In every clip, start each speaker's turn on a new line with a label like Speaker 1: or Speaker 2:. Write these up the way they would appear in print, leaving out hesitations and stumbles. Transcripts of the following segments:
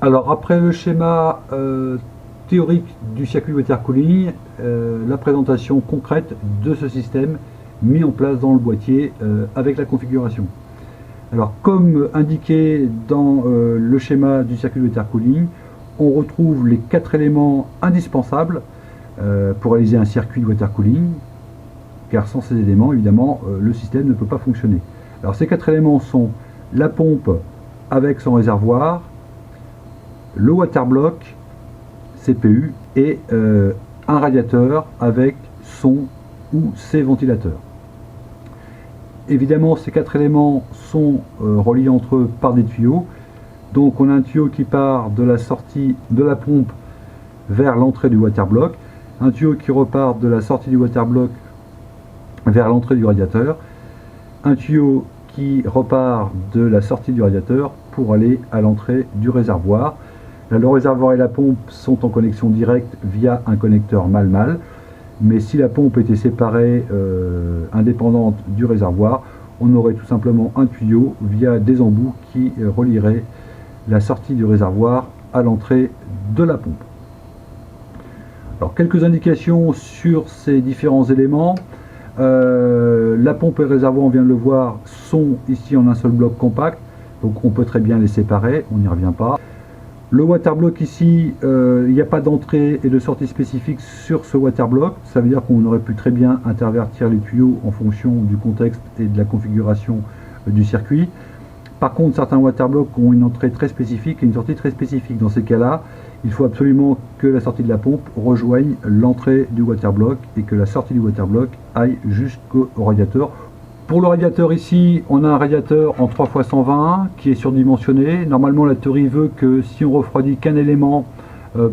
Speaker 1: Alors après le schéma théorique du circuit water cooling, la présentation concrète de ce système mis en place dans le boîtier avec la configuration. Alors comme indiqué dans le schéma du circuit water cooling, on retrouve les 4 éléments indispensables pour réaliser un circuit de water cooling, car sans ces éléments, évidemment, le système ne peut pas fonctionner. Alors ces 4 éléments sont la pompe avec son réservoir, le water block, CPU, et un radiateur avec son ou ses ventilateurs. Évidemment, ces 4 éléments sont reliés entre eux par des tuyaux. Donc on a un tuyau qui part de la sortie de la pompe vers l'entrée du water block, un tuyau qui repart de la sortie du water block vers l'entrée du radiateur, un tuyau qui repart de la sortie du radiateur pour aller à l'entrée du réservoir. Là, le réservoir et la pompe sont en connexion directe via un connecteur mâle-mâle, mais si la pompe était séparée, indépendante du réservoir, on aurait tout simplement un tuyau via des embouts qui relierait la sortie du réservoir à l'entrée de la pompe. Alors quelques indications sur ces différents éléments. La pompe et le réservoir, on vient de le voir, sont ici en un seul bloc compact, donc on peut très bien les séparer, on n'y revient pas. Le water block ici, il n'y a pas d'entrée et de sortie spécifique sur ce water block, ça veut dire qu'on aurait pu très bien intervertir les tuyaux en fonction du contexte et de la configuration du circuit. Par contre, certains water blocks ont une entrée très spécifique et une sortie très spécifique. Dans ces cas-là, il faut absolument que la sortie de la pompe rejoigne l'entrée du water block et que la sortie du water block aille jusqu'au radiateur. Pour le radiateur ici, on a un radiateur en 3x120 qui est surdimensionné. Normalement, la théorie veut que si on refroidit qu'un élément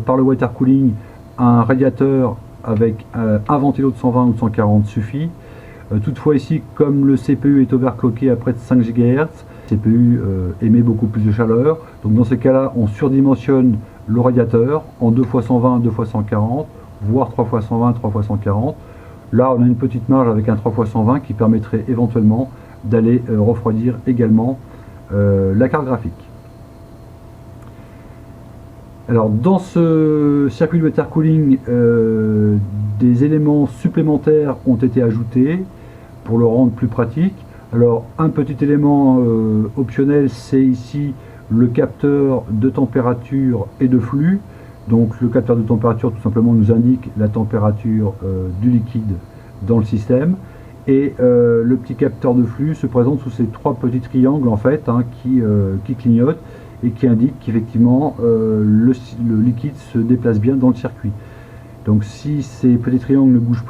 Speaker 1: par le water cooling, un radiateur avec un ventilo de 120 ou de 140 suffit. Toutefois ici, comme le CPU est overclocké à près de 5 GHz, le CPU émet beaucoup plus de chaleur. Donc dans ces cas-là, on surdimensionne le radiateur en 2x120, 2x140, voire 3x120, 3x140. Là, on a une petite marge avec un 3x120 qui permettrait éventuellement d'aller refroidir également la carte graphique. Alors, dans ce circuit de water cooling, des éléments supplémentaires ont été ajoutés pour le rendre plus pratique. Alors, un petit élément optionnel, c'est ici le capteur de température et de flux. Donc le capteur de température tout simplement nous indique la température du liquide dans le système, et le petit capteur de flux se présente sous ces 3 petits triangles en fait, qui clignotent et qui indiquent qu'effectivement le liquide se déplace bien dans le circuit. Donc si ces petits triangles ne bougent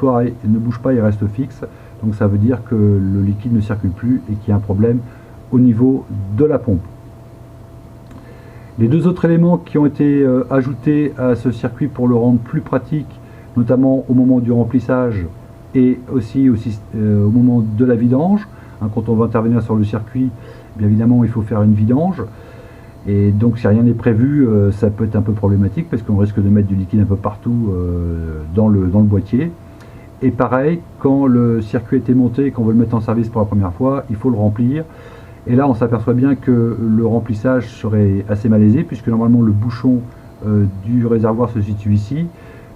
Speaker 1: pas, ils restent fixes, donc ça veut dire que le liquide ne circule plus et qu'il y a un problème au niveau de la pompe. Les 2 autres éléments qui ont été ajoutés à ce circuit pour le rendre plus pratique, notamment au moment du remplissage et aussi au moment de la vidange. Quand on va intervenir sur le circuit, bien évidemment il faut faire une vidange. Et donc si rien n'est prévu, ça peut être un peu problématique parce qu'on risque de mettre du liquide un peu partout dans le boîtier. Et pareil, quand le circuit a été monté et qu'on veut le mettre en service pour la première fois, il faut le remplir. Et là, on s'aperçoit bien que le remplissage serait assez malaisé, puisque normalement le bouchon du réservoir se situe ici.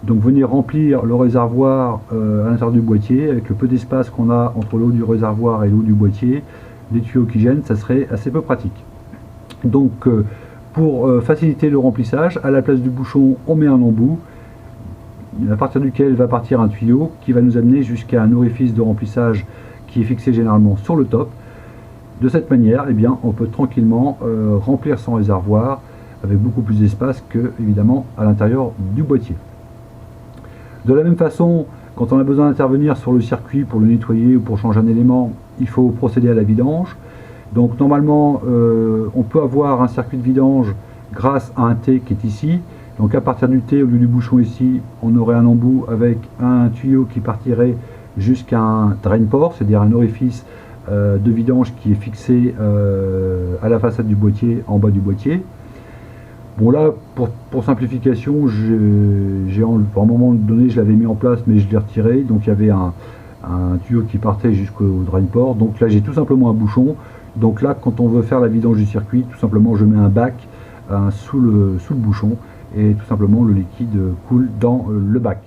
Speaker 1: Donc venir remplir le réservoir à l'intérieur du boîtier, avec le peu d'espace qu'on a entre l'eau du réservoir et l'eau du boîtier, les tuyaux qui gênent, ça serait assez peu pratique. Donc pour faciliter le remplissage, à la place du bouchon, on met un embout, à partir duquel va partir un tuyau qui va nous amener jusqu'à un orifice de remplissage qui est fixé généralement sur le top. De cette manière, eh bien, on peut tranquillement remplir son réservoir avec beaucoup plus d'espace que, évidemment, à l'intérieur du boîtier. De la même façon, quand on a besoin d'intervenir sur le circuit pour le nettoyer ou pour changer un élément, il faut procéder à la vidange. Donc normalement, on peut avoir un circuit de vidange grâce à un T qui est ici. Donc à partir du T, au lieu du bouchon ici, on aurait un embout avec un tuyau qui partirait jusqu'à un drain port, c'est-à-dire un orifice de vidange qui est fixé à la façade du boîtier, en bas du boîtier. Bon là, pour simplification, à un moment donné, je l'avais mis en place, mais je l'ai retiré. Donc il y avait un tuyau qui partait jusqu'au drain port. Donc là, j'ai tout simplement un bouchon. Donc là, quand on veut faire la vidange du circuit, tout simplement, je mets un bac sous le bouchon et tout simplement le liquide coule dans le bac.